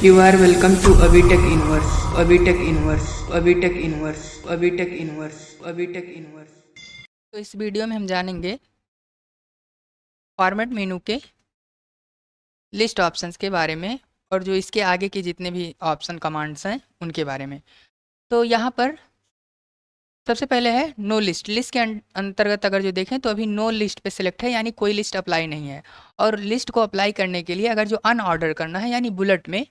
You are welcome to Abhitech Inverse, Abhitech Inverse, Abhitech Inverse, Abhitech Inverse, Abhitech Inverse। तो इस video में हम जानेंगे फॉर्मेट मेनू के लिस्ट ऑप्शंस के बारे में और जो इसके आगे के जितने भी ऑप्शन कमांड्स हैं उनके बारे में। तो यहाँ पर सबसे पहले है नो लिस्ट। लिस्ट के अंतर्गत अगर जो देखें तो अभी नो लिस्ट पे सिलेक्ट है, यानी कोई लिस्ट अप्लाई नहीं है। और लिस्ट को अप्लाई करने के लिए अगर जो अनऑर्डर करना है यानी बुलेट में,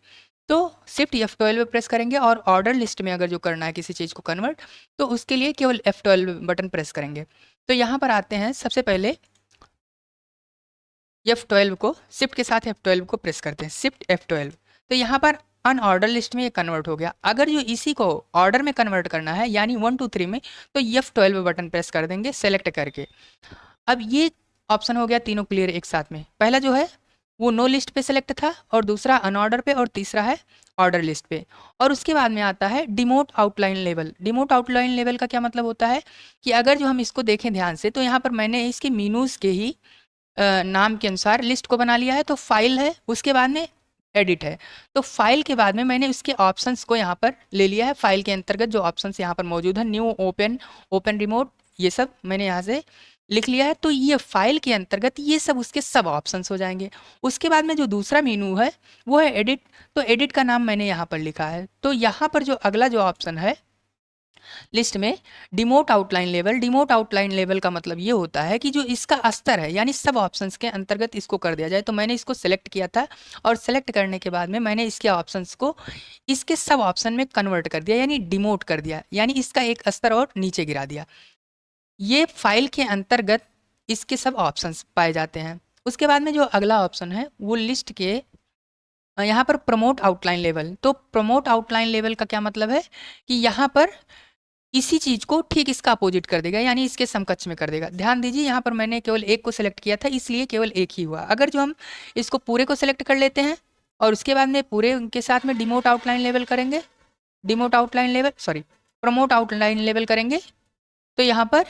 तो शिफ्ट F12 प्रेस करेंगे, और ऑर्डर लिस्ट में अगर जो करना है किसी चीज़ को कन्वर्ट, तो उसके लिए केवल F12 बटन प्रेस करेंगे। तो यहाँ पर आते हैं, सबसे पहले F12 को शिफ्ट के साथ F12 को प्रेस करते हैं, शिफ्ट F12। तो यहाँ पर अनऑर्डर लिस्ट में ये कन्वर्ट हो गया। अगर जो इसी को ऑर्डर में कन्वर्ट करना है यानी 1 2 3 में, तो F12 बटन प्रेस कर देंगे सेलेक्ट करके। अब ये ऑप्शन हो गया तीनों क्लियर एक साथ में। पहला जो है वो नो लिस्ट पे सेलेक्ट था, और दूसरा अनऑर्डर पे, और तीसरा है ऑर्डर लिस्ट पे। और उसके बाद में आता है demote outline level. Demote outline level का क्या मतलब होता है कि अगर जो हम इसको देखें ध्यान से, तो यहाँ पर मैंने इसके मीनूज़ के ही नाम के अनुसार लिस्ट को बना लिया है। तो फाइल है, उसके बाद में एडिट है। तो फाइल के बाद में मैंने उसके ऑप्शंस को यहाँ पर ले लिया है। फाइल के अंतर्गत जो ऑप्शंस यहाँ पर मौजूद है, न्यू, ओपन, ओपन रिमोट, ये सब मैंने यहाँ से लिख लिया है। तो ये फाइल के अंतर्गत ये सब उसके सब ऑप्शंस हो जाएंगे। उसके बाद में जो दूसरा मेनू है वो है एडिट। तो एडिट का नाम मैंने यहाँ पर लिखा है। तो यहाँ पर जो अगला जो ऑप्शन है लिस्ट में, demote outline level. Demote outline level का मतलब ये होता है कि जो इसका स्तर है यानी सब ऑप्शंस के अंतर्गत इसको कर दिया जाए। तो मैंने इसको सेलेक्ट किया था, और सेलेक्ट करने के बाद में मैंने इसके ऑप्शंस को इसके सब ऑप्शन में कन्वर्ट कर दिया, यानी डिमोट कर दिया, यानी इसका एक स्तर और नीचे गिरा दिया। ये फाइल के अंतर्गत इसके सब ऑप्शंस पाए जाते हैं। उसके बाद में जो अगला ऑप्शन है वो लिस्ट के यहाँ पर प्रमोट आउटलाइन लेवल। तो प्रमोट आउटलाइन लेवल का क्या मतलब है कि यहाँ पर इसी चीज को ठीक इसका अपोजिट कर देगा, यानी इसके समकक्ष में कर देगा। ध्यान दीजिए, यहाँ पर मैंने केवल एक को सिलेक्ट किया था, इसलिए केवल एक ही हुआ। अगर जो हम इसको पूरे को सिलेक्ट कर लेते हैं और उसके बाद में पूरे उनके साथ में डिमोट आउटलाइन लेवल करेंगे, demote outline level sorry promote outline level करेंगे, तो यहाँ पर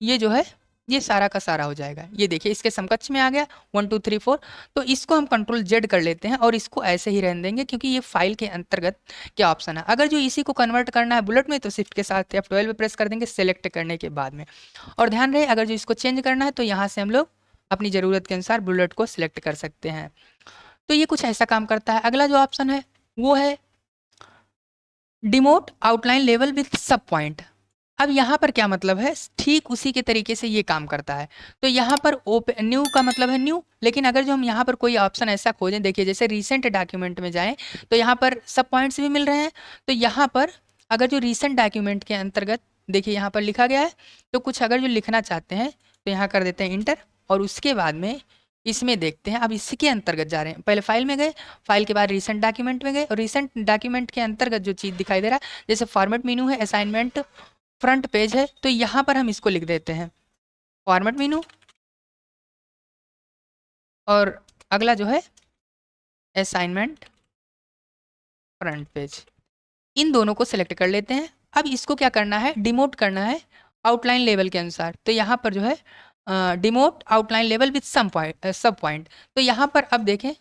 ये जो है ये सारा का सारा हो जाएगा। ये देखिए इसके समकक्ष में आ गया 1 2 3 4। तो इसको हम कंट्रोल जेड कर लेते हैं और इसको ऐसे ही रहने देंगे, क्योंकि ये फाइल के अंतर्गत क्या ऑप्शन है। अगर जो इसी को कन्वर्ट करना है बुलेट में, तो शिफ्ट के साथ F12 प्रेस कर देंगे सेलेक्ट करने के बाद में। और ध्यान रहे, अगर जो इसको चेंज करना है तो यहाँ से हम लोग अपनी ज़रूरत के अनुसार बुलेट को सिलेक्ट कर सकते हैं। तो ये कुछ ऐसा काम करता है। अगला जो ऑप्शन है वो है डिमोट आउटलाइन लेवल विथ सब पॉइंट। अब यहाँ पर क्या मतलब है, ठीक उसी के तरीके से ये काम करता है। तो यहाँ पर ओपन न्यू का मतलब है न्यू, लेकिन अगर जो हम यहाँ पर कोई ऑप्शन ऐसा खोजें, देखिए जैसे रीसेंट डॉक्यूमेंट में जाएं तो यहाँ पर सब पॉइंट्स भी मिल रहे हैं। तो यहाँ पर अगर जो रीसेंट डॉक्यूमेंट के अंतर्गत देखिए यहाँ पर लिखा गया है, तो कुछ अगर जो लिखना चाहते हैं तो यहाँ कर देते हैं इंटर, और उसके बाद में इसमें देखते हैं। अब इसके अंतर्गत जा रहे हैं, पहले फाइल में गए, फाइल के बाद रीसेंट डॉक्यूमेंट में गए, और रीसेंट डॉक्यूमेंट के अंतर्गत जो चीज़ दिखाई दे रहा है, जैसे फॉर्मेट मेनू है, असाइनमेंट फ्रंट पेज है, तो यहाँ पर हम इसको लिख देते हैं फॉर्मेट मेनू, और अगला जो है असाइनमेंट फ्रंट पेज। इन दोनों को सिलेक्ट कर लेते हैं। अब इसको क्या करना है, डिमोट करना है आउटलाइन लेवल के अनुसार। तो यहाँ पर जो है demote outline level with some point sub point. तो यहाँ पर अब देखें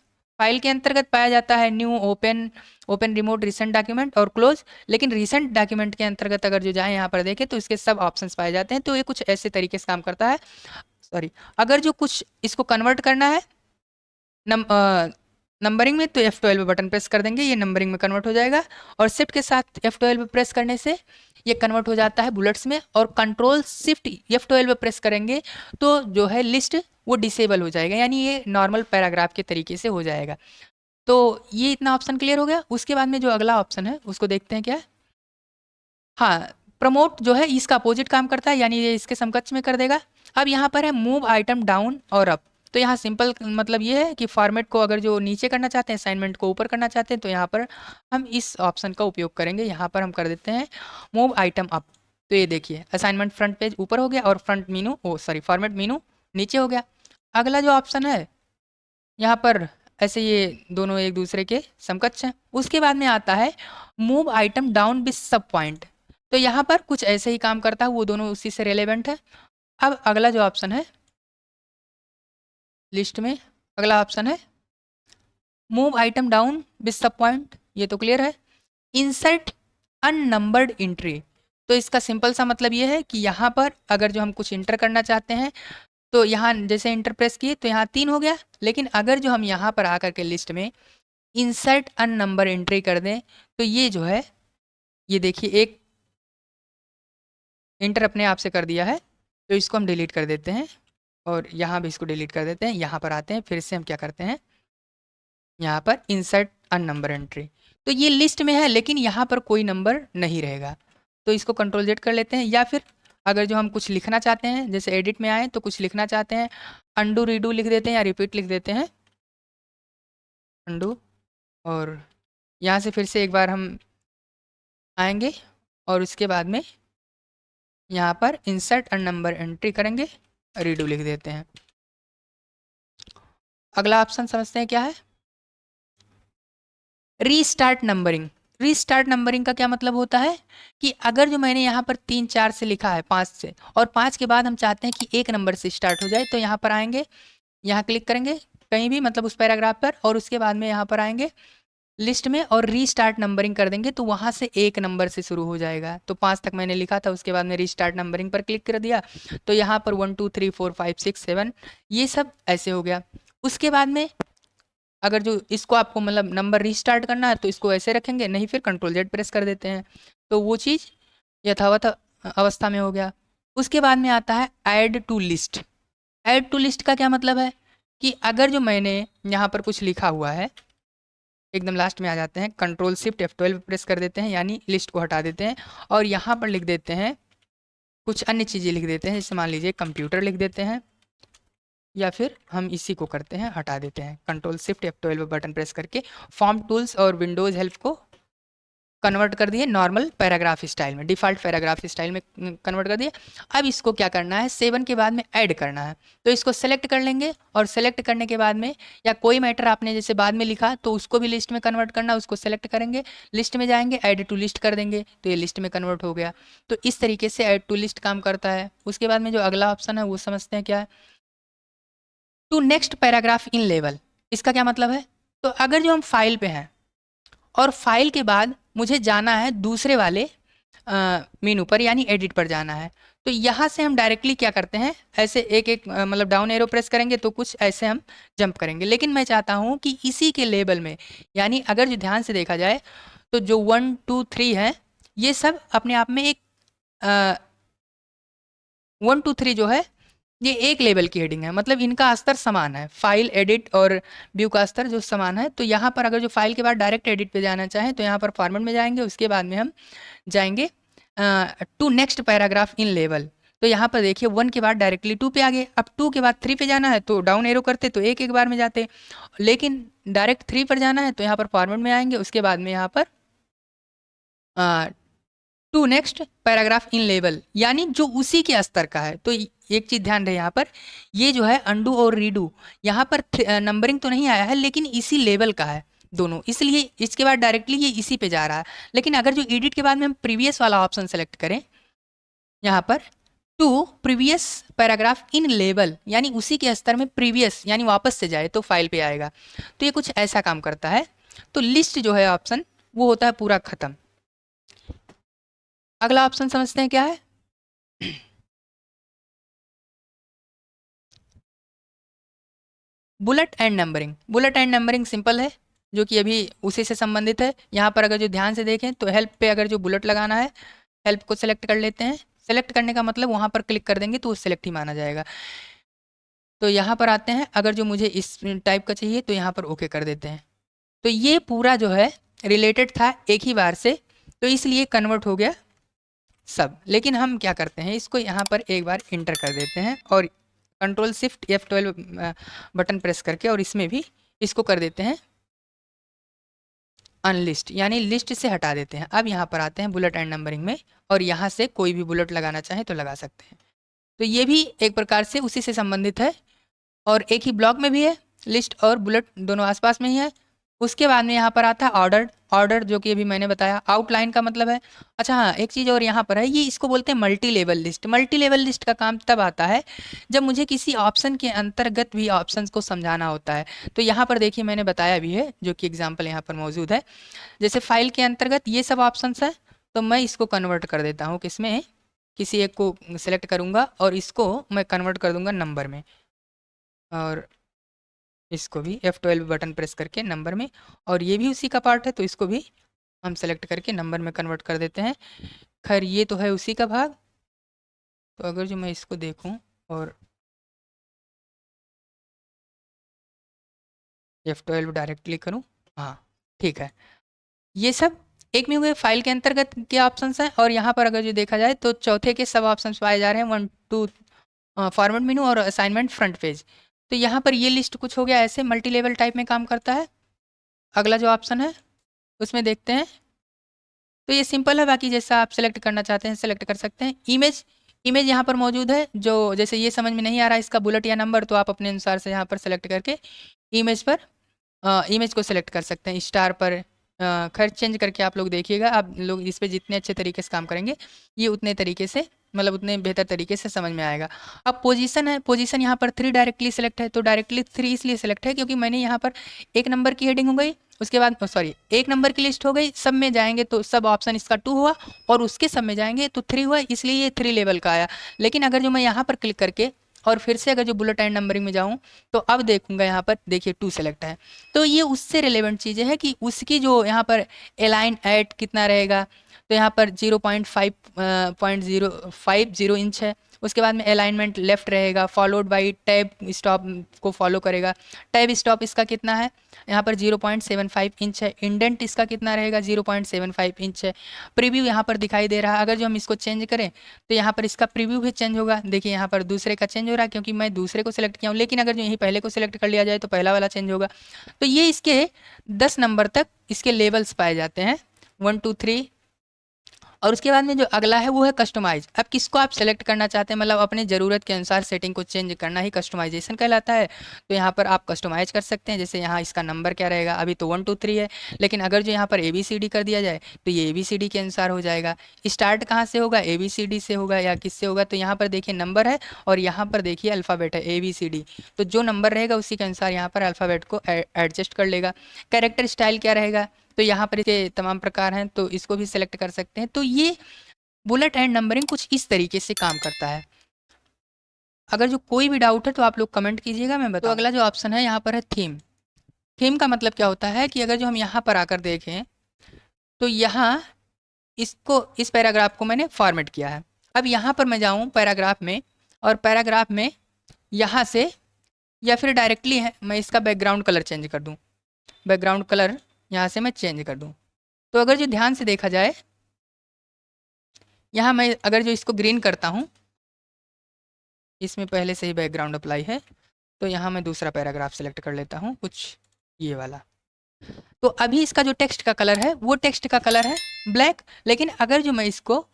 फाइल के अंतर्गत पाया जाता है new, open, open remote, recent document और क्लोज। लेकिन रिसेंट डॉक्यूमेंट के अंतर्गत अगर जो जाए यहाँ पर देखें तो इसके सब ऑप्शंस पाए जाते हैं। तो ये कुछ ऐसे तरीके से काम करता है। सॉरी, अगर जो कुछ इसको कन्वर्ट करना है नंबरिंग में, तो F12 बटन प्रेस कर देंगे, ये नंबरिंग में कन्वर्ट हो जाएगा। और शिफ्ट के साथ F12 प्रेस करने से ये कन्वर्ट हो जाता है बुलेट्स में। और कंट्रोल शिफ्ट F12 प्रेस करेंगे तो जो है लिस्ट वो डिसेबल हो जाएगा, यानी ये नॉर्मल पैराग्राफ के तरीके से हो जाएगा। तो ये इतना ऑप्शन क्लियर हो गया। उसके बाद में जो अगला ऑप्शन है उसको देखते हैं क्या है। हाँ, प्रमोट जो है इसका अपोजिट काम करता है, यानी ये इसके समकक्ष में कर देगा। अब यहाँ पर है मूव आइटम डाउन और अप। तो यहाँ सिंपल मतलब ये है कि फॉर्मेट को अगर जो नीचे करना चाहते हैं, असाइनमेंट को ऊपर करना चाहते हैं, तो यहाँ पर हम इस ऑप्शन का उपयोग करेंगे। यहाँ पर हम कर देते हैं मूव आइटम अप। तो ये देखिए असाइनमेंट फ्रंट पेज ऊपर हो गया, और फ्रंट मीनू फॉर्मेट मीनू नीचे हो गया। अगला जो ऑप्शन है यहाँ पर ऐसे ये दोनों एक दूसरे के समकक्ष हैं। उसके बाद में आता है मूव आइटम डाउन विथ सब पॉइंट। तो यहाँ पर कुछ ऐसे ही काम करता है, वो दोनों उसी से रिलेवेंट है। अब अगला जो ऑप्शन है लिस्ट में, अगला ऑप्शन है मूव आइटम डाउन विद सब पॉइंट, ये तो क्लियर है। इंसर्ट अननंबर्ड एंट्री, तो इसका सिंपल सा मतलब ये है कि यहाँ पर अगर जो हम कुछ इंटर करना चाहते हैं तो यहाँ जैसे इंटर प्रेस किए तो यहाँ 3 हो गया, लेकिन अगर जो हम यहाँ पर आकर के लिस्ट में इंसर्ट अननंबर एंट्री कर दें तो ये जो है, ये देखिए एक इंटर अपने आप से कर दिया है, तो इसको हम डिलीट कर देते हैं और यहाँ भी इसको डिलीट कर देते हैं। यहाँ पर आते हैं, फिर से हम क्या करते हैं, यहाँ पर इंसर्ट अननंबर एंट्री, तो ये लिस्ट में है लेकिन यहाँ पर कोई नंबर नहीं रहेगा, तो इसको कंट्रोल जेड कर लेते हैं। या फिर अगर जो हम कुछ लिखना चाहते हैं, जैसे एडिट में आए तो कुछ लिखना चाहते हैं, अंडू रीडू लिख देते हैं या रिपीट लिख देते हैं, अंडू, और यहाँ से फिर से एक बार हम आएंगे और उसके बाद में यहाँ पर इंसर्ट अननंबर एंट्री करेंगे, रीडू लिख देते हैं। अगला ऑप्शन समझते हैं क्या है, रीस्टार्ट नंबरिंग। रीस्टार्ट नंबरिंग का क्या मतलब होता है कि अगर जो मैंने यहाँ पर 3 4 से लिखा है 5 से, और 5 के बाद हम चाहते हैं कि एक नंबर से स्टार्ट हो जाए, तो यहाँ पर आएंगे, यहाँ क्लिक करेंगे कहीं भी, मतलब उस पैराग्राफ पर, और उसके बाद में यहाँ पर आएंगे लिस्ट में और रीस्टार्ट नंबरिंग कर देंगे, तो वहाँ से एक नंबर से शुरू हो जाएगा। तो 5 तक मैंने लिखा था, उसके बाद में रीस्टार्ट नंबरिंग पर क्लिक कर दिया तो यहाँ पर 1 2 3 4 5 6 7 ये सब ऐसे हो गया। उसके बाद में अगर जो इसको आपको मतलब नंबर रीस्टार्ट करना है तो इसको ऐसे रखेंगे, नहीं फिर कंट्रोल जेड प्रेस कर देते हैं, तो वो चीज़ यथावत अवस्था में हो गया। उसके बाद में आता है add to list. Add to list का क्या मतलब है कि अगर जो मैंने यहाँ पर कुछ लिखा हुआ है, एकदम लास्ट में आ जाते हैं, कंट्रोल शिफ्ट F12 प्रेस कर देते हैं, यानी लिस्ट को हटा देते हैं और यहाँ पर लिख देते हैं कुछ अन्य चीज़ें लिख देते हैं, जैसे मान लीजिए कंप्यूटर लिख देते हैं, या फिर हम इसी को करते हैं हटा देते हैं, control shift F12 button press करके फॉर्म टूल्स और विंडोज़ हेल्प को कन्वर्ट कर दिए नॉर्मल पैराग्राफ स्टाइल में, डिफ़ॉल्ट पैराग्राफ स्टाइल में कन्वर्ट कर दिए। अब इसको क्या करना है, 7 के बाद में ऐड करना है, तो इसको सेलेक्ट कर लेंगे और सेलेक्ट करने के बाद में, या कोई मैटर आपने जैसे बाद में लिखा तो उसको भी लिस्ट में कन्वर्ट करना, उसको सेलेक्ट करेंगे, लिस्ट में जाएंगे, ऐड टू लिस्ट कर देंगे तो ये लिस्ट में कन्वर्ट हो गया। तो इस तरीके से ऐड टू लिस्ट काम करता है। उसके बाद में जो अगला ऑप्शन है वो समझते हैं क्या है, to next paragraph in level. इसका क्या मतलब है, तो अगर जो हम फाइल पे हैं और फाइल के बाद मुझे जाना है दूसरे वाले मेनू पर, यानी एडिट पर जाना है, तो यहाँ से हम डायरेक्टली क्या करते हैं, ऐसे एक एक मतलब डाउन एरो प्रेस करेंगे तो कुछ ऐसे हम जंप करेंगे। लेकिन मैं चाहता हूँ कि इसी के लेवल में, यानी अगर जो ध्यान से देखा जाए तो जो 1 2 3 है ये सब अपने आप में एक 1 2 3 जो है ये एक लेवल की हेडिंग है, मतलब इनका स्तर समान है, फाइल एडिट और व्यू का स्तर जो समान है। तो यहाँ पर अगर जो फाइल के बाद डायरेक्ट एडिट पे जाना चाहें तो यहाँ पर फॉर्मेट में जाएंगे, उसके बाद में हम जाएंगे to next paragraph in level, तो यहाँ पर देखिए 1 के बाद डायरेक्टली 2 पे आ गए। अब 2 के बाद 3 पे जाना है तो डाउन एरो करते तो एक एक बार में जाते, लेकिन डायरेक्ट 3 पर जाना है तो यहाँ पर फॉर्मेट में आएंगे, उसके बाद में यहाँ पर to next paragraph in level, यानी जो उसी के स्तर का है। तो एक चीज़ ध्यान रहे यहाँ पर, ये जो है अंडू और रीडू, यहाँ पर नंबरिंग तो नहीं आया है लेकिन इसी लेवल का है दोनों, इसलिए इसके बाद डायरेक्टली ये इसी पे जा रहा है। लेकिन अगर जो एडिट के बाद में हम प्रीवियस वाला ऑप्शन सेलेक्ट करें, यहाँ पर to previous paragraph in level, यानी उसी के स्तर में प्रीवियस यानी वापस से जाए तो फाइल पे आएगा, तो ये कुछ ऐसा काम करता है। तो लिस्ट जो है ऑप्शन वो होता है पूरा खत्म। अगला ऑप्शन समझते हैं क्या है, bullet and numbering. Bullet and numbering simple है, जो कि अभी उसी से संबंधित है। यहाँ पर अगर जो ध्यान से देखें तो हेल्प पे अगर जो बुलेट लगाना है, हेल्प को सेलेक्ट कर लेते हैं, सेलेक्ट करने का मतलब वहाँ पर क्लिक कर देंगे तो वो सेलेक्ट ही माना जाएगा। तो यहाँ पर आते हैं, अगर जो मुझे इस टाइप का चाहिए तो यहाँ पर ओके कर देते हैं। तो ये पूरा जो है रिलेटेड था एक ही बार से, तो इसलिए कन्वर्ट हो गया सब। लेकिन हम क्या करते हैं, इसको यहाँ पर एक बार इंटर कर देते हैं और control shift F12 button press करके, और इसमें भी इसको कर देते हैं अनलिस्ट, यानी लिस्ट से हटा देते हैं। अब यहाँ पर आते हैं बुलेट एंड नंबरिंग में, और यहाँ से कोई भी बुलेट लगाना चाहें तो लगा सकते हैं। तो ये भी एक प्रकार से उसी से संबंधित है, और एक ही ब्लॉक में भी है, लिस्ट और बुलेट दोनों आसपास में ही है। उसके बाद में यहाँ पर आता है ऑर्डर ऑर्डर जो कि अभी मैंने बताया। आउटलाइन का मतलब है, अच्छा हाँ एक चीज़ और यहाँ पर है, ये इसको बोलते हैं multi level list. Multi level list का काम तब आता है जब मुझे किसी ऑप्शन के अंतर्गत भी ऑप्शंस को समझाना होता है। तो यहाँ पर देखिए मैंने बताया भी है, जो कि एग्जाम्पल यहाँ पर मौजूद है। जैसे फाइल के अंतर्गत ये सब ऑप्शंस है, तो मैं इसको कन्वर्ट कर देता हूँ किसमें, किसी एक को सिलेक्ट करूँगा और इसको मैं कन्वर्ट कर दूंगा नंबर में, और इसको भी F12 बटन प्रेस करके नंबर में, और ये भी उसी का पार्ट है तो इसको भी हम सेलेक्ट करके नंबर में कन्वर्ट कर देते हैं। खैर ये तो है उसी का भाग। तो अगर जो मैं इसको देखूं और F12 डायरेक्ट क्लिक करूं, हाँ ठीक है, ये सब एक में हुए फाइल के अंतर्गत के ऑप्शंस हैं। और यहाँ पर अगर जो देखा जाए तो चौथे के सब ऑप्शंस पाए जा रहे हैं, 1 2 फॉर्मेट मेनू और असाइनमेंट फ्रंट पेज। तो यहाँ पर ये लिस्ट कुछ हो गया ऐसे मल्टी लेवल टाइप में काम करता है। अगला जो ऑप्शन है उसमें देखते हैं, तो ये सिंपल है, बाकी जैसा आप सेलेक्ट करना चाहते हैं सेलेक्ट कर सकते हैं। इमेज, इमेज यहाँ पर मौजूद है, जो जैसे ये समझ में नहीं आ रहा है इसका बुलेट या नंबर, तो आप अपने अनुसार से यहाँ पर सेलेक्ट करके इमेज पर इमेज को सिलेक्ट कर सकते हैं स्टार पर। खैर चेंज करके आप लोग देखिएगा, आप लोग इस पे जितने अच्छे तरीके से काम करेंगे ये उतने तरीके से, मतलब उतने बेहतर तरीके से समझ में आएगा। अब पोजीशन है, पोजीशन यहाँ पर 3 डायरेक्टली सिलेक्ट है, तो डायरेक्टली 3 इसलिए सिलेक्ट है क्योंकि मैंने यहाँ पर एक नंबर की हेडिंग हो गई, उसके बाद सॉरी एक नंबर की लिस्ट हो गई, सब में जाएंगे तो सब ऑप्शन इसका 2 हुआ, और उसके सब में जाएंगे तो 3 हुआ, इसलिए ये 3 लेवल का आया। लेकिन अगर जो मैं यहाँ पर क्लिक करके और फिर से अगर जो बुलेट एंड नंबरिंग में जाऊँ तो अब देखूंगा यहाँ पर देखिए 2 सेलेक्ट है। तो ये उससे रिलेवेंट चीज़ें हैं कि उसकी जो यहाँ पर अलाइन एट कितना रहेगा, तो यहाँ पर 0.50 इंच है। उसके बाद में अलाइनमेंट लेफ्ट रहेगा, फॉलोड बाई टैब स्टॉप को फॉलो करेगा। टैब स्टॉप इसका कितना है, यहाँ पर 0.75 इंच है। इंडेंट इसका कितना रहेगा, 0.75 इंच है। प्रीव्यू यहाँ पर दिखाई दे रहा है, अगर जो हम इसको चेंज करें तो यहाँ पर इसका प्रीव्यू भी चेंज होगा। देखिए यहाँ पर दूसरे का चेंज हो रहा है क्योंकि मैं दूसरे को सिलेक्ट किया हूँ, लेकिन अगर जो यहीं पहले को सिलेक्ट कर लिया जाए तो पहला वाला चेंज होगा। तो ये इसके 10 नंबर तक इसके लेवल्स पाए जाते हैं, 1 2 3। और उसके बाद में जो अगला है वो है कस्टमाइज। अब किसको आप सेलेक्ट करना चाहते हैं, मतलब अपने ज़रूरत के अनुसार सेटिंग को चेंज करना ही कस्टमाइजेशन कहलाता है। तो यहाँ पर आप कस्टमाइज कर सकते हैं, जैसे यहाँ इसका नंबर क्या रहेगा, अभी तो 1 2 3 है, लेकिन अगर जो यहाँ पर ABCD कर दिया जाए तो ये ABCD के अनुसार हो जाएगा। स्टार्ट कहाँ से होगा, ABCD से होगा या किससे होगा, तो यहाँ पर देखिए नंबर है और यहाँ पर देखिए अल्फ़ाबेट है ABCD, तो जो नंबर रहेगा उसी के अनुसार यहाँ पर अल्फ़ाबेट को एडजस्ट कर लेगा। कैरेक्टर स्टाइल क्या रहेगा, तो यहाँ पर इसके तमाम प्रकार हैं, तो इसको भी सिलेक्ट कर सकते हैं। तो ये बुलेट एंड नंबरिंग कुछ इस तरीके से काम करता है। अगर जो कोई भी डाउट है तो आप लोग कमेंट कीजिएगा, मैं बताऊँ। तो अगला जो ऑप्शन है यहाँ पर है थीम। थीम का मतलब क्या होता है कि अगर जो हम यहाँ पर आकर देखें तो यहाँ इसको इस पैराग्राफ को मैंने फॉर्मेट किया है। अब यहाँ पर मैं जाऊँ पैराग्राफ में, और पैराग्राफ में यहाँ से या फिर डायरेक्टली है मैं इसका बैकग्राउंड कलर चेंज कर दूँ, बैकग्राउंड कलर यहाँ से मैं चेंज कर दूँ। तो अगर जो ध्यान से देखा जाए यहाँ मैं अगर जो इसको ग्रीन करता हूँ, इसमें पहले से ही बैकग्राउंड अप्लाई है, तो यहाँ मैं दूसरा पैराग्राफ सेलेक्ट कर लेता हूँ कुछ ये वाला। तो अभी इसका जो टेक्स्ट का कलर है वो टेक्स्ट का कलर है ब्लैक, लेकिन अगर जो मैं इसको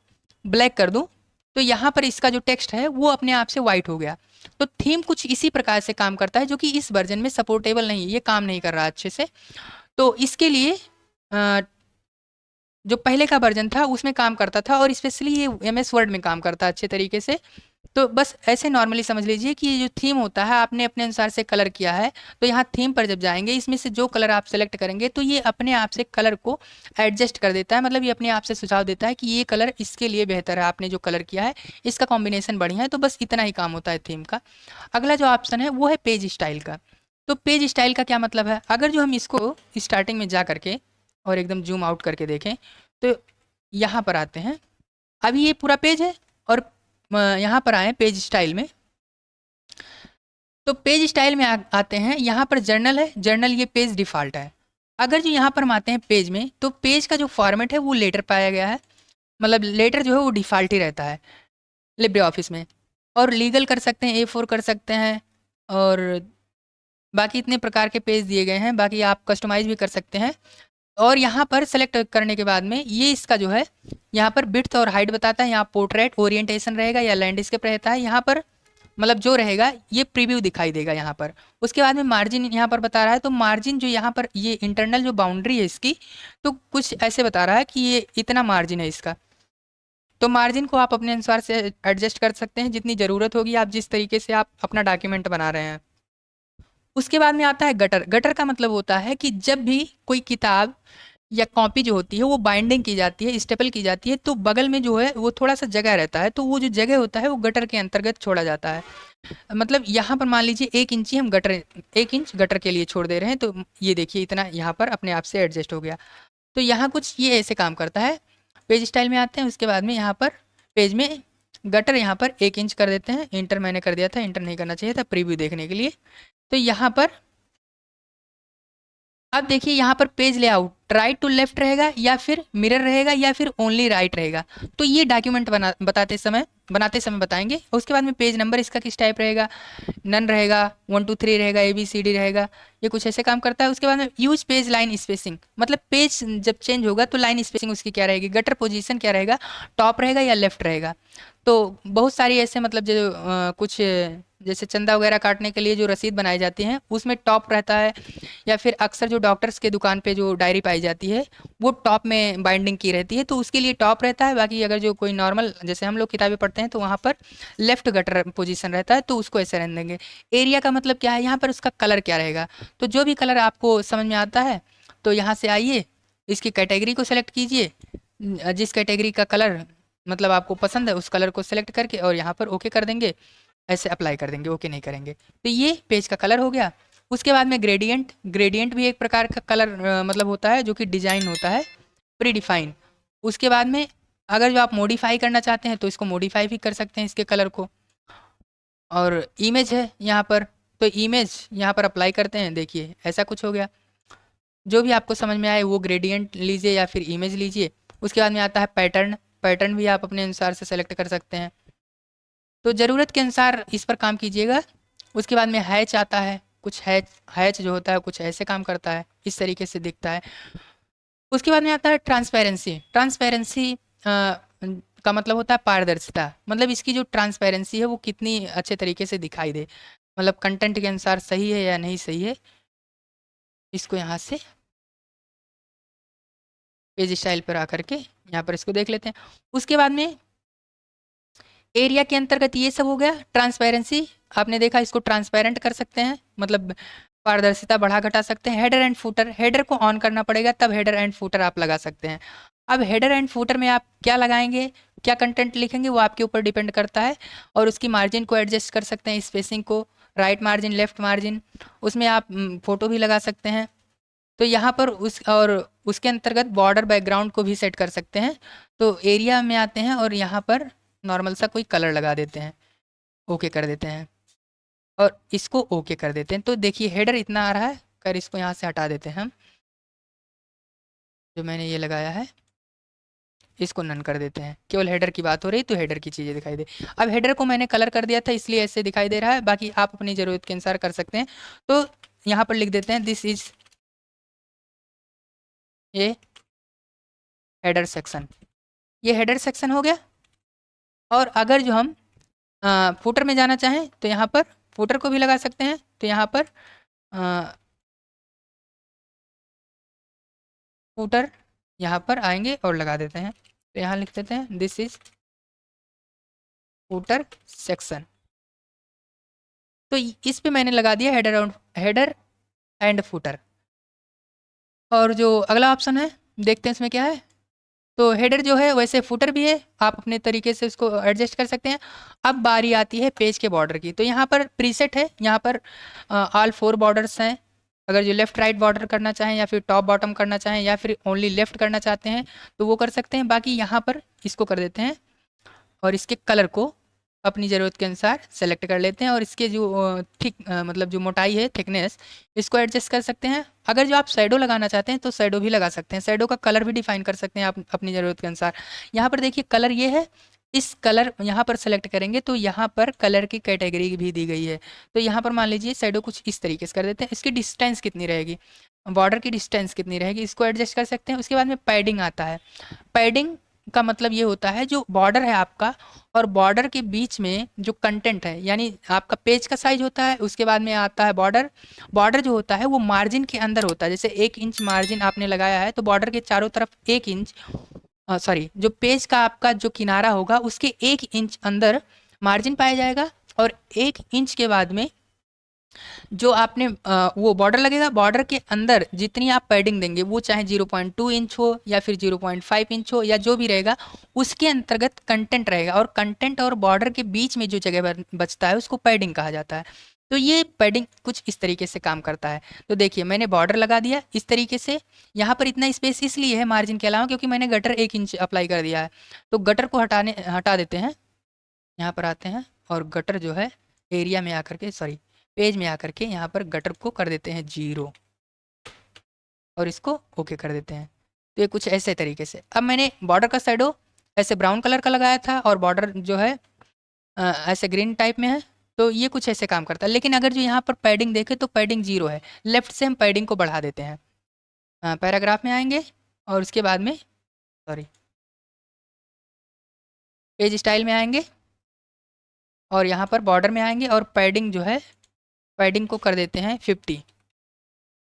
ब्लैक कर दूँ तो यहाँ पर इसका जो टेक्स्ट है वो अपने आप से वाइट हो गया। तो थीम कुछ इसी प्रकार से काम करता है, जो कि इस वर्जन में सपोर्टेबल नहीं, ये काम नहीं कर रहा अच्छे से। तो इसके लिए जो पहले का वर्जन था उसमें काम करता था, और स्पेशली ये MS वर्ड में काम करता है अच्छे तरीके से। तो बस ऐसे नॉर्मली समझ लीजिए कि ये जो थीम होता है आपने अपने अनुसार से कलर किया है, तो यहाँ थीम पर जब जाएंगे इसमें से जो कलर आप सेलेक्ट करेंगे तो ये अपने आप से कलर को एडजस्ट कर देता है, मतलब ये अपने आप से सुझाव देता है कि ये कलर इसके लिए बेहतर है, आपने जो कलर किया है इसका कॉम्बिनेशन बढ़िया है। तो बस इतना ही काम होता है थीम का। अगला जो ऑप्शन है वो है पेज स्टाइल का। तो पेज स्टाइल का क्या मतलब है, अगर जो हम इसको स्टार्टिंग में जा करके और एकदम जूम आउट करके देखें तो यहाँ पर आते हैं, अभी ये पूरा पेज है, और यहाँ पर आए पेज स्टाइल में, तो पेज स्टाइल में आते हैं। यहाँ पर जर्नल है, जर्नल ये पेज डिफ़ॉल्ट है। अगर जो यहाँ पर हम आते हैं पेज में, तो पेज का जो फॉर्मेट है वो लेटर पाया गया है, मतलब लेटर जो है वो डिफ़ॉल्ट ही रहता है लिब्रे ऑफिस में। और लीगल कर सकते हैं, A4 कर सकते हैं, और बाकी इतने प्रकार के पेज दिए गए हैं, बाकी आप कस्टमाइज़ भी कर सकते हैं। और यहाँ पर सेलेक्ट करने के बाद में ये इसका जो है यहाँ पर विड्थ और हाइट बताता है, यहाँ पोर्ट्रेट ओरिएंटेशन रहेगा या लैंडस्केप रहता है, यहाँ पर मतलब जो रहेगा ये प्रीव्यू दिखाई देगा यहाँ पर। उसके बाद में मार्जिन यहाँ पर बता रहा है, तो मार्जिन जो यहाँ पर ये इंटरनल जो बाउंड्री है इसकी, तो कुछ ऐसे बता रहा है कि ये इतना मार्जिन है इसका। तो मार्जिन को आप अपने अनुसार से एडजस्ट कर सकते हैं, जितनी ज़रूरत होगी, आप जिस तरीके से आप अपना डॉक्यूमेंट बना रहे हैं। उसके बाद में आता है गटर। गटर का मतलब होता है कि जब भी कोई किताब या कॉपी जो होती है वो बाइंडिंग की जाती है, स्टेपल की जाती है, तो बगल में जो है वो थोड़ा सा जगह रहता है, तो वो जो जगह होता है वो गटर के अंतर्गत छोड़ा जाता है। मतलब यहाँ पर मान लीजिए 1 इंच हम गटर, 1 इंच गटर के लिए छोड़ दे रहे हैं, तो ये देखिए इतना यहाँ पर अपने आप से एडजस्ट हो गया। तो यहाँ कुछ ये ऐसे काम करता है। पेज स्टाइल में आते हैं, उसके बाद में यहाँ पर पेज में गटर यहाँ पर 1 इंच कर देते हैं। इंटर मैंने कर दिया था, इंटर नहीं करना चाहिए था प्रीव्यू देखने के लिए। तो यहाँ पर अब देखिए यहाँ पर page layout right to left रहेगा या फिर मिरर रहेगा या फिर ओनली राइट रहेगा, तो ये डॉक्यूमेंट बनाते समय बताएंगे। उसके बाद में पेज नंबर इसका किस टाइप रहेगा, नन रहेगा, 1 2 3 रहेगा, ABCD रहेगा, ये कुछ ऐसे काम करता है। उसके बाद में यूज पेज लाइन स्पेसिंग, मतलब पेज जब चेंज होगा तो लाइन स्पेसिंग उसकी क्या रहेगी, गटर पोजीशन क्या रहेगा, टॉप रहेगा या लेफ्ट रहेगा। तो बहुत सारी ऐसे मतलब जो कुछ जैसे चंदा वगैरह काटने के लिए जो रसीद बनाई जाती हैं उसमें टॉप रहता है, या फिर अक्सर जो डॉक्टर्स के दुकान पे जो डायरी पाई जाती है वो टॉप में बाइंडिंग की रहती है, तो उसके लिए टॉप रहता है। बाकी अगर जो कोई नॉर्मल जैसे हम लोग किताबें पढ़ते हैं तो वहाँ पर लेफ्ट गटर पोजीशन रहता है, तो उसको ऐसे रहने देंगे। एरिया का मतलब क्या है, यहाँ पर उसका कलर क्या रहेगा, तो जो भी कलर आपको समझ में आता है तो यहाँ से आइए, इसकी कैटेगरी को सेलेक्ट कीजिए, जिस कैटेगरी का कलर मतलब आपको पसंद है उस कलर को सेलेक्ट करके और यहाँ पर ओके कर देंगे, ऐसे अप्लाई कर देंगे, ओके नहीं करेंगे। तो ये पेज का कलर हो गया। उसके बाद में ग्रेडियंट, ग्रेडियंट भी एक प्रकार का कलर मतलब होता है जो कि डिजाइन होता है प्री डिफाइन। उसके बाद में अगर जो आप मॉडिफाई करना चाहते हैं तो इसको मॉडिफाई भी कर सकते हैं इसके कलर को। और इमेज है यहाँ पर, तो इमेज यहाँ पर अप्लाई करते हैं, देखिए ऐसा कुछ हो गया। जो भी आपको समझ में आए वो ग्रेडियंट लीजिए या फिर इमेज लीजिए। उसके बाद में आता है पैटर्न, पैटर्न भी आप अपने अनुसार से सेलेक्ट कर सकते हैं, तो ज़रूरत के अनुसार इस पर काम कीजिएगा। उसके बाद में हैच आता है, कुछ हैच, हैच जो होता है कुछ ऐसे काम करता है, इस तरीके से दिखता है। उसके बाद में आता है ट्रांसपेरेंसी। ट्रांसपेरेंसी का मतलब होता है पारदर्शिता, मतलब इसकी जो ट्रांसपेरेंसी है वो कितनी अच्छे तरीके से दिखाई दे, मतलब कंटेंट के अनुसार सही है या नहीं सही है। इसको यहाँ से पेज स्टाइल पर आकर के यहाँ पर इसको देख लेते हैं। उसके बाद में एरिया के अंतर्गत ये सब हो गया। ट्रांसपेरेंसी आपने देखा, इसको ट्रांसपेरेंट कर सकते हैं, मतलब पारदर्शिता बढ़ा घटा सकते हैं। हेडर एंड फूटर, हेडर को ऑन करना पड़ेगा तब हेडर एंड फूटर आप लगा सकते हैं। अब हेडर एंड फूटर में आप क्या लगाएंगे, क्या कंटेंट लिखेंगे वो आपके ऊपर डिपेंड करता है, और उसकी मार्जिन को एडजस्ट कर सकते हैं, स्पेसिंग को, राइट मार्जिन, लेफ्ट मार्जिन, उसमें आप फोटो भी लगा सकते हैं। तो यहाँ पर उस और उसके अंतर्गत बॉर्डर बैकग्राउंड को भी सेट कर सकते हैं। तो एरिया में आते हैं और यहाँ पर नॉर्मल सा कोई कलर लगा देते हैं, ओके कर देते हैं और इसको ओके कर देते हैं। तो देखिए हेडर इतना आ रहा है, कर इसको यहाँ से हटा देते हैं हम, जो मैंने ये लगाया है इसको नन कर देते हैं। केवल हेडर की बात हो रही तो हेडर की चीज़ें दिखाई दे। अब हेडर को मैंने कलर कर दिया था इसलिए ऐसे दिखाई दे रहा है, बाकी आप अपनी ज़रूरत के अनुसार कर सकते हैं। तो यहाँ पर लिख देते हैं this is a header section, ये हेडर सेक्शन हो गया। और अगर जो हम फुटर में जाना चाहें तो यहाँ पर फुटर को भी लगा सकते हैं, तो यहाँ पर फुटर यहाँ पर आएंगे और लगा देते हैं, तो यहाँ लिख देते हैं दिस इज फुटर सेक्शन। तो इस पे मैंने लगा दिया हेडर एंड फुटर। और जो अगला ऑप्शन है देखते हैं इसमें क्या है। तो हेडर जो है वैसे फुटर भी है, आप अपने तरीके से उसको एडजस्ट कर सकते हैं। अब बारी आती है पेज के बॉर्डर की, तो यहाँ पर प्रीसेट है, यहाँ पर ऑल 4 बॉर्डर्स हैं। अगर जो लेफ़्ट राइट बॉर्डर करना चाहें या फिर टॉप बॉटम करना चाहें या फिर ओनली लेफ़्ट करना चाहते हैं तो वो कर सकते हैं। बाकी यहाँ पर इसको कर देते हैं और इसके कलर को अपनी ज़रूरत के अनुसार सेलेक्ट कर लेते हैं, और इसके जो थिक मतलब जो मोटाई है, थिकनेस, इसको एडजस्ट कर सकते हैं। अगर जो आप शैडो लगाना चाहते हैं तो शैडो भी लगा सकते हैं, शैडो का कलर भी डिफाइन कर सकते हैं आप अपनी ज़रूरत के अनुसार। यहाँ पर देखिए कलर ये है, इस कलर यहाँ पर सेलेक्ट करेंगे तो यहाँ पर कलर की कैटेगरी भी दी गई है। तो यहाँ पर मान लीजिए शैडो कुछ इस तरीके से कर देते हैं। इसकी डिस्टेंस कितनी रहेगी, बॉर्डर की डिस्टेंस कितनी रहेगी, इसको एडजस्ट कर सकते हैं। उसके बाद में पैडिंग आता है। पैडिंग का मतलब ये होता है जो बॉर्डर है आपका और बॉर्डर के बीच में जो कंटेंट है, यानी आपका पेज का साइज होता है, उसके बाद में आता है बॉर्डर। बॉर्डर जो होता है वो मार्जिन के अंदर होता है। जैसे 1 इंच मार्जिन आपने लगाया है तो बॉर्डर के चारों तरफ 1 इंच, सॉरी, जो पेज का आपका जो किनारा होगा उसके 1 इंच अंदर मार्जिन पाया जाएगा। और 1 इंच के बाद में जो आपने वो बॉर्डर लगेगा, बॉर्डर के अंदर जितनी आप पैडिंग देंगे, वो चाहे 0.2 इंच हो या फिर 0.5 इंच हो या जो भी रहेगा, उसके अंतर्गत कंटेंट रहेगा। और कंटेंट और बॉर्डर के बीच में जो जगह बचता है उसको पैडिंग कहा जाता है। तो ये पैडिंग कुछ इस तरीके से काम करता है। तो देखिए मैंने बॉर्डर लगा दिया इस तरीके से। यहाँ पर इतना स्पेस इसलिए है मार्जिन के अलावा क्योंकि मैंने गटर 1 इंच अप्लाई कर दिया है। तो गटर को हटा देते हैं। यहाँ पर आते हैं और गटर जो है एरिया में आकर के, सॉरी, पेज में आकर के यहाँ पर गटर को कर देते हैं 0 और इसको ओके कर देते हैं। तो ये कुछ ऐसे तरीके से। अब मैंने बॉर्डर का शैडो ऐसे ब्राउन कलर का लगाया था और बॉर्डर जो है ऐसे ग्रीन टाइप में है। तो ये कुछ ऐसे काम करता है। लेकिन अगर जो यहाँ पर पैडिंग देखें तो पैडिंग 0 है। लेफ्ट से हम पैडिंग को बढ़ा देते हैं। पैराग्राफ में आएंगे और उसके बाद में, सॉरी, पेज स्टाइल में आएंगे और यहाँ पर बॉर्डर में आएंगे और पैडिंग जो है, पैडिंग को कर देते हैं 50।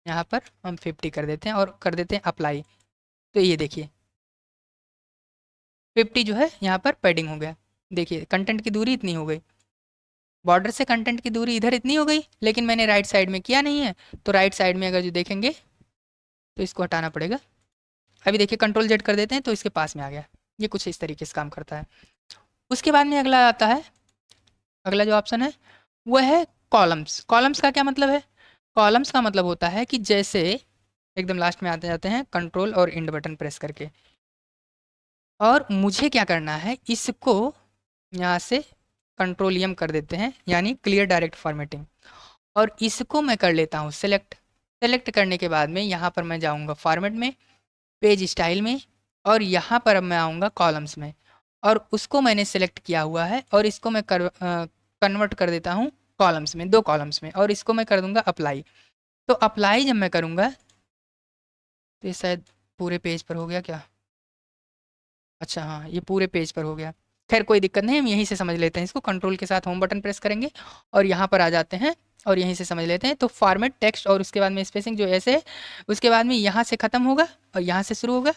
यहाँ पर हम 50 कर देते हैं और कर देते हैं अप्लाई। तो ये देखिए 50 जो है यहाँ पर पैडिंग हो गया। देखिए कंटेंट की दूरी इतनी हो गई, बॉर्डर से कंटेंट की दूरी इधर इतनी हो गई, लेकिन मैंने राइट साइड में किया नहीं है। तो राइट साइड में अगर जो देखेंगे तो इसको हटाना पड़ेगा। अभी देखिए कंट्रोल जेड कर देते हैं तो इसके पास में आ गया। ये कुछ इस तरीके से काम करता है। उसके बाद में अगला आता है, अगला जो ऑप्शन है वो है कॉलम्स। कॉलम्स का क्या मतलब है? कॉलम्स का मतलब होता है कि जैसे एकदम लास्ट में आते जाते हैं कंट्रोल और इंड बटन प्रेस करके, और मुझे क्या करना है, इसको यहाँ से कंट्रोल एम कर देते हैं, यानी क्लियर डायरेक्ट फॉर्मेटिंग। और इसको मैं कर लेता हूँ सेलेक्ट। सेलेक्ट करने के बाद में यहाँ पर मैं जाऊँगा फॉर्मेट में, पेज स्टाइल में, और यहाँ पर अब मैं आऊँगा कॉलम्स में, और उसको मैंने सेलेक्ट किया हुआ है और इसको मैं कन्वर्ट कर देता हूँ कॉलम्स में, 2 कॉलम्स में, और इसको मैं कर दूंगा अप्लाई। तो अप्लाई जब मैं करूँगा तो ये शायद पूरे पेज पर हो गया क्या? अच्छा हाँ, ये पूरे पेज पर हो गया। खैर कोई दिक्कत नहीं, हम यहीं से समझ लेते हैं इसको। कंट्रोल के साथ होम बटन प्रेस करेंगे और यहाँ पर आ जाते हैं और यहीं से समझ लेते हैं। तो फॉर्मेट टेक्स्ट और उसके बाद में स्पेसिंग जो ऐसे है, उसके बाद में यहाँ से ख़त्म होगा और यहाँ से शुरू होगा।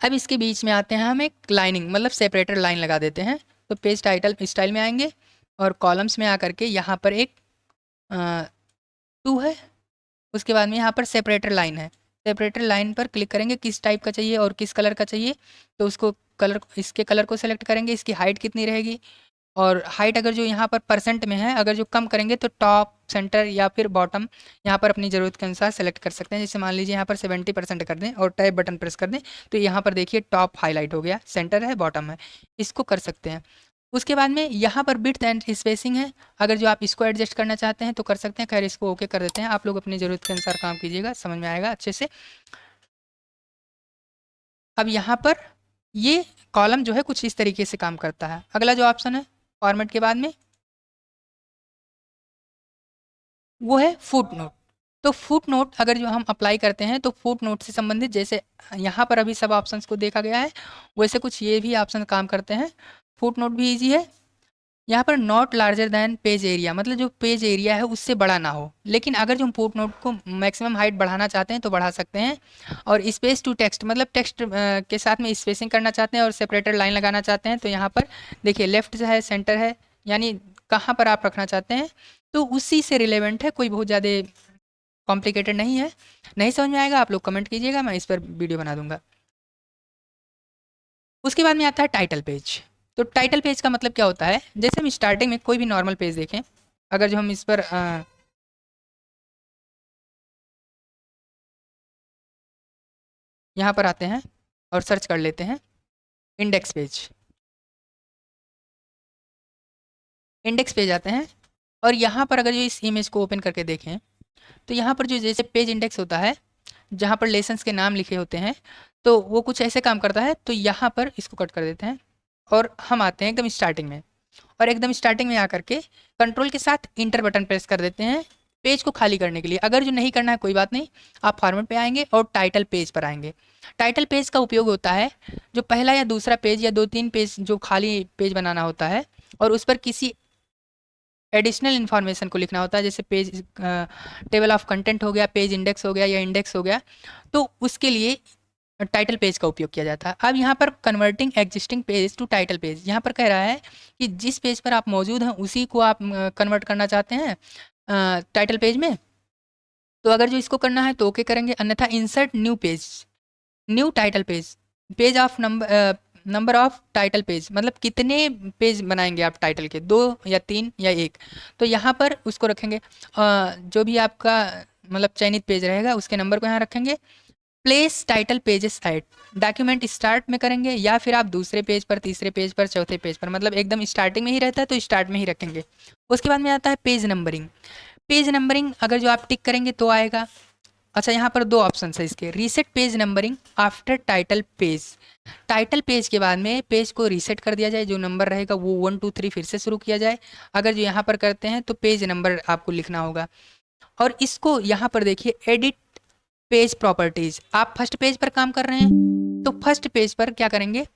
अब इसके बीच में आते हैं, हम एक लाइनिंग मतलब सेपरेटर लाइन लगा देते हैं। तो पेज टाइटल स्टाइल में आएंगे और कॉलम्स में आकर के यहाँ पर एक 2 है, उसके बाद में यहाँ पर सेपरेटर लाइन है। सेपरेटर लाइन पर क्लिक करेंगे, किस टाइप का चाहिए और किस कलर का चाहिए, तो उसको कलर, इसके कलर को सेलेक्ट करेंगे। इसकी हाइट कितनी रहेगी, और हाइट अगर जो यहाँ पर परसेंट में है, अगर जो कम करेंगे तो टॉप, सेंटर या फिर बॉटम यहाँ पर अपनी ज़रूरत के अनुसार सेलेक्ट कर सकते हैं। जैसे मान लीजिए यहाँ पर 70% कर दें और टैब बटन प्रेस कर दें तो यहाँ पर देखिए टॉप हाईलाइट हो गया, सेंटर है, बॉटम है, इसको कर सकते हैं। उसके बाद में यहाँ पर विड्थ एंड स्पेसिंग है, अगर जो आप इसको एडजस्ट करना चाहते हैं तो कर सकते हैं। खैर इसको ओके कर देते हैं। आप लोग अपनी ज़रूरत के अनुसार काम कीजिएगा, समझ में आएगा अच्छे से। अब यहाँ पर ये कॉलम जो है कुछ इस तरीके से काम करता है। अगला जो ऑप्शन है फॉर्मेट के बाद में, वो है फुट नोट। तो फुट नोट अगर जो हम अप्लाई करते हैं तो फुट नोट से संबंधित, जैसे यहाँ पर अभी सब ऑप्शंस को देखा गया है, वैसे कुछ ये भी ऑप्शन काम करते हैं। फुट नोट भी ईजी है। यहाँ पर not larger than page area, मतलब जो पेज एरिया है उससे बड़ा ना हो। लेकिन अगर जो हम फुट नोट को मैक्सिमम हाइट बढ़ाना चाहते हैं तो बढ़ा सकते हैं। और स्पेस टू टेक्स्ट, मतलब टेक्स्ट के साथ में स्पेसिंग करना चाहते हैं और सेपरेटर लाइन लगाना चाहते हैं तो यहाँ पर देखिए लेफ्ट है, सेंटर है, यानी कहाँ पर आप रखना चाहते हैं तो उसी से रिलेवेंट है। कोई बहुत ज़्यादा कॉम्प्लिकेटेड नहीं है। नहीं समझ में आएगा आप लोग कमेंट कीजिएगा, मैं इस पर वीडियो बना दूंगा। उसके बाद में आता है टाइटल पेज। तो टाइटल पेज का मतलब क्या होता है, जैसे हम स्टार्टिंग में कोई भी नॉर्मल पेज देखें, अगर जो हम इस पर यहाँ पर आते हैं और सर्च कर लेते हैं इंडेक्स पेज। इंडेक्स पेज आते हैं और यहाँ पर अगर जो इस इमेज को ओपन करके देखें तो यहाँ पर जो जैसे पेज इंडेक्स होता है, जहाँ पर लेसन्स के नाम लिखे होते हैं, तो वो कुछ ऐसे काम करता है। तो यहाँ पर इसको कट कर देते हैं और हम आते हैं एकदम स्टार्टिंग में, और एकदम स्टार्टिंग में आकर के कंट्रोल के साथ इंटर बटन प्रेस कर देते हैं। पेज को खाली करने के लिए। अगर जो नहीं करना है कोई बात नहीं, आप फॉर्मेट पे आएंगे और टाइटल पेज पर आएंगे। टाइटल पेज का उपयोग होता है जो पहला या दूसरा पेज या 2-3 पेज जो खाली पेज बनाना होता है और उस पर किसी एडिशनल इन्फॉर्मेशन को लिखना होता है, जैसे पेज टेबल ऑफ कंटेंट हो गया, पेज इंडेक्स हो गया या इंडेक्स हो गया, तो उसके लिए टाइटल पेज का उपयोग किया जाता है। अब यहाँ पर converting existing page to title page, यहाँ पर कह रहा है कि जिस पेज पर आप मौजूद हैं उसी को आप कन्वर्ट करना चाहते हैं टाइटल पेज में। तो अगर जो इसको करना है तो ओके करेंगे, अन्यथा insert new page, new title page, page of number of title page, मतलब कितने पेज बनाएंगे आप टाइटल के, 2 या 3 या 1। तो यहाँ पर उसको रखेंगे जो भी आपका मतलब चयनित पेज रहेगा उसके नंबर को यहाँ रखेंगे। Place title pages at, document start में करेंगे या फिर आप दूसरे पेज पर, तीसरे पेज पर, चौथे पेज पर, मतलब एकदम स्टार्टिंग में ही रहता है तो स्टार्ट में ही रखेंगे। उसके बाद में आता है पेज नंबरिंग। पेज नंबरिंग अगर जो आप टिक करेंगे तो आएगा। अच्छा, यहाँ पर 2 ऑप्शन है इसके, reset page numbering after title page. Title page के बाद में पेज को रीसेट कर दिया जाए, जो नंबर रहेगा वो 1 2 3 फिर से शुरू किया जाए। अगर जो यहाँ पर करते हैं तो पेज नंबर आपको लिखना होगा। और इसको यहाँ पर देखिए, एडिट पेज प्रॉपर्टीज, आप फर्स्ट पेज पर काम कर रहे हैं तो फर्स्ट पेज पर क्या करेंगे,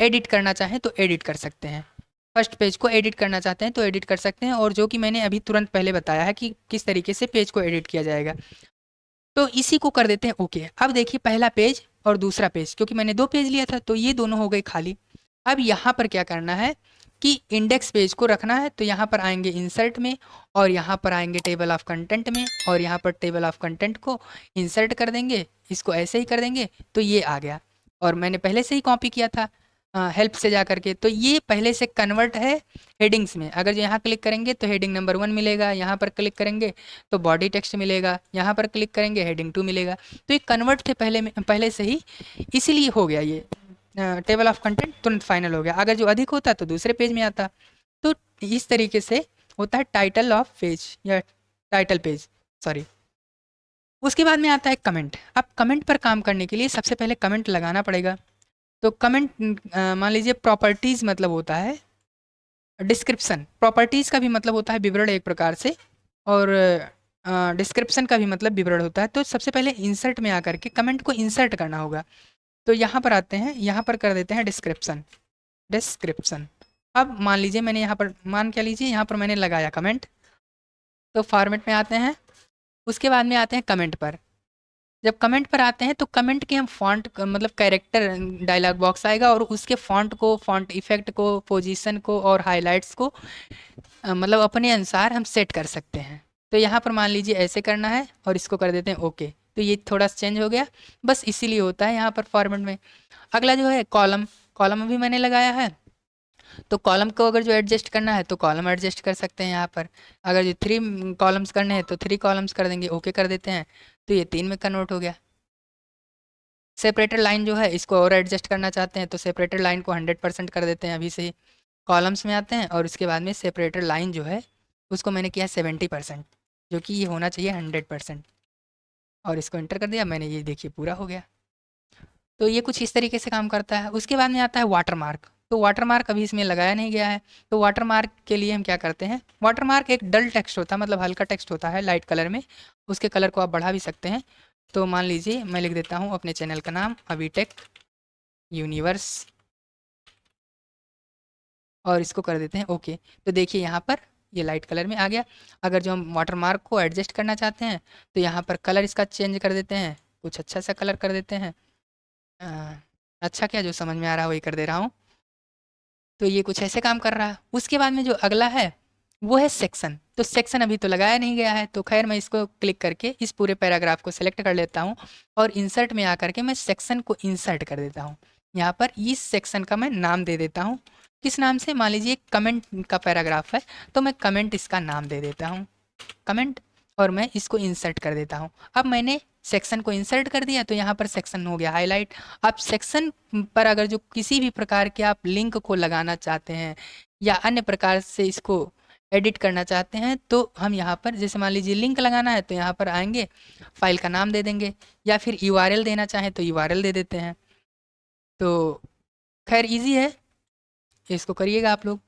एडिट करना चाहें तो एडिट कर सकते हैं। फर्स्ट पेज को एडिट करना चाहते हैं तो एडिट कर सकते हैं, और जो कि मैंने अभी तुरंत पहले बताया है कि किस तरीके से पेज को एडिट किया जाएगा। तो इसी को कर देते हैं ओके। अब देखिए पहला पेज और दूसरा पेज, क्योंकि मैंने 2 पेज लिया था तो ये दोनों हो गए खाली। अब यहाँ पर क्या करना है कि इंडेक्स पेज को रखना है, तो यहाँ पर आएंगे इंसर्ट में और यहाँ पर आएंगे टेबल ऑफ कंटेंट में और यहाँ पर टेबल ऑफ कंटेंट को इंसर्ट कर देंगे, इसको ऐसे ही कर देंगे तो ये आ गया। और मैंने पहले से ही कॉपी किया था हेल्प से जा करके, तो ये पहले से कन्वर्ट है हेडिंग्स में। अगर जो यहाँ क्लिक करेंगे तो हेडिंग नंबर 1 मिलेगा, यहाँ पर क्लिक करेंगे तो बॉडी टेक्स्ट मिलेगा, यहाँ पर क्लिक करेंगे हेडिंग 2 मिलेगा। तो ये कन्वर्ट थे पहले से ही, इसीलिए हो गया ये टेबल ऑफ कंटेंट तुरंत फाइनल हो गया। अगर जो अधिक होता तो दूसरे पेज में आता। तो इस तरीके से होता है टाइटल ऑफ पेज या टाइटल पेज, सॉरी। उसके बाद में आता है कमेंट। अब कमेंट पर काम करने के लिए सबसे पहले कमेंट लगाना पड़ेगा। तो कमेंट मान लीजिए प्रॉपर्टीज़ मतलब होता है डिस्क्रिप्शन, प्रॉपर्टीज़ का भी मतलब होता है विवरण एक प्रकार से, और डिस्क्रिप्शन का भी मतलब विवरण होता है। तो सबसे पहले इंसर्ट में आकर के कमेंट को इंसर्ट करना होगा। तो यहाँ पर आते हैं, यहाँ पर कर देते हैं डिस्क्रिप्शन, डिस्क्रिप्शन। अब मान लीजिए मैंने यहाँ पर, मान क्या लीजिए यहाँ पर मैंने लगाया कमेंट, तो फॉर्मेट में आते हैं। उसके बाद में आते हैं कमेंट पर। जब कमेंट पर आते हैं तो कमेंट के हम फॉन्ट मतलब कैरेक्टर डायलॉग बॉक्स आएगा और उसके फॉन्ट को, फॉन्ट इफेक्ट को, पोजीशन को और हाइलाइट्स को मतलब अपने अनुसार हम सेट कर सकते हैं। तो यहाँ पर मान लीजिए ऐसे करना है और इसको कर देते हैं ओके। तो ये थोड़ा चेंज हो गया, बस इसीलिए होता है यहाँ पर फॉर्मेट में। अगला जो है कॉलम, कॉलम भी मैंने लगाया है। तो कॉलम को अगर जो एडजस्ट करना है तो कॉलम एडजस्ट कर सकते हैं यहाँ पर। अगर जो 3 कॉलम्स करने हैं तो 3 कॉलम्स कर देंगे, ओके कर देते हैं तो ये 3 में कन्वर्ट हो गया। सेपरेटर लाइन जो है इसको और एडजस्ट करना चाहते हैं तो सेपरेटर लाइन को 100% कर देते हैं अभी से ही। कॉलम्स में आते हैं और उसके बाद में सेपरेटर लाइन जो है उसको मैंने किया 70%, जो कि ये होना चाहिए 100%, और इसको एंटर कर दिया मैंने, ये देखिए पूरा हो गया। तो ये कुछ इस तरीके से काम करता है। उसके बाद में आता है वाटरमार्क। तो वाटरमार्क अभी इसमें लगाया नहीं गया है, तो वाटरमार्क के लिए हम क्या करते हैं, वाटरमार्क एक डल टेक्स्ट होता है, मतलब हल्का टेक्स्ट होता है लाइट कलर में, उसके कलर को आप बढ़ा भी सकते हैं। तो मान लीजिए मैं लिख देता हूँ अपने चैनल का नाम अवीटेक यूनिवर्स और इसको कर देते हैं ओके। तो देखिए यहाँ पर ये लाइट कलर में आ गया। अगर जो हम वाटरमार्क को एडजस्ट करना चाहते हैं तो यहाँ पर कलर इसका चेंज कर देते हैं, कुछ अच्छा सा कलर कर देते हैं। अच्छा क्या, जो समझ में आ रहा है वही कर दे रहा हूँ। तो ये कुछ ऐसे काम कर रहा है। उसके बाद में जो अगला है वो है सेक्शन। तो सेक्शन अभी तो लगाया नहीं गया है, तो खैर मैं इसको क्लिक करके इस पूरे पैराग्राफ को सिलेक्ट कर लेता हूँ और इंसर्ट में आकर के मैं सेक्शन को इंसर्ट कर देता हूँ। यहाँ पर इस सेक्शन का मैं नाम दे देता हूँ, किस नाम से, मान लीजिए कमेंट का पैराग्राफ है तो मैं कमेंट इसका नाम दे देता हूँ, कमेंट, और मैं इसको इंसर्ट कर देता हूँ। अब मैंने सेक्शन को इंसर्ट कर दिया तो यहाँ पर सेक्शन हो गया हाईलाइट। अब सेक्शन पर अगर जो किसी भी प्रकार के आप लिंक को लगाना चाहते हैं या अन्य प्रकार से इसको एडिट करना चाहते हैं तो हम यहाँ पर, जैसे मान लीजिए लिंक लगाना है तो यहाँ पर आएंगे, फाइल का नाम दे देंगे, या फिर URL देना चाहें तो URL दे देते हैं। तो खैर इजी है, इसको करिएगा आप लोग।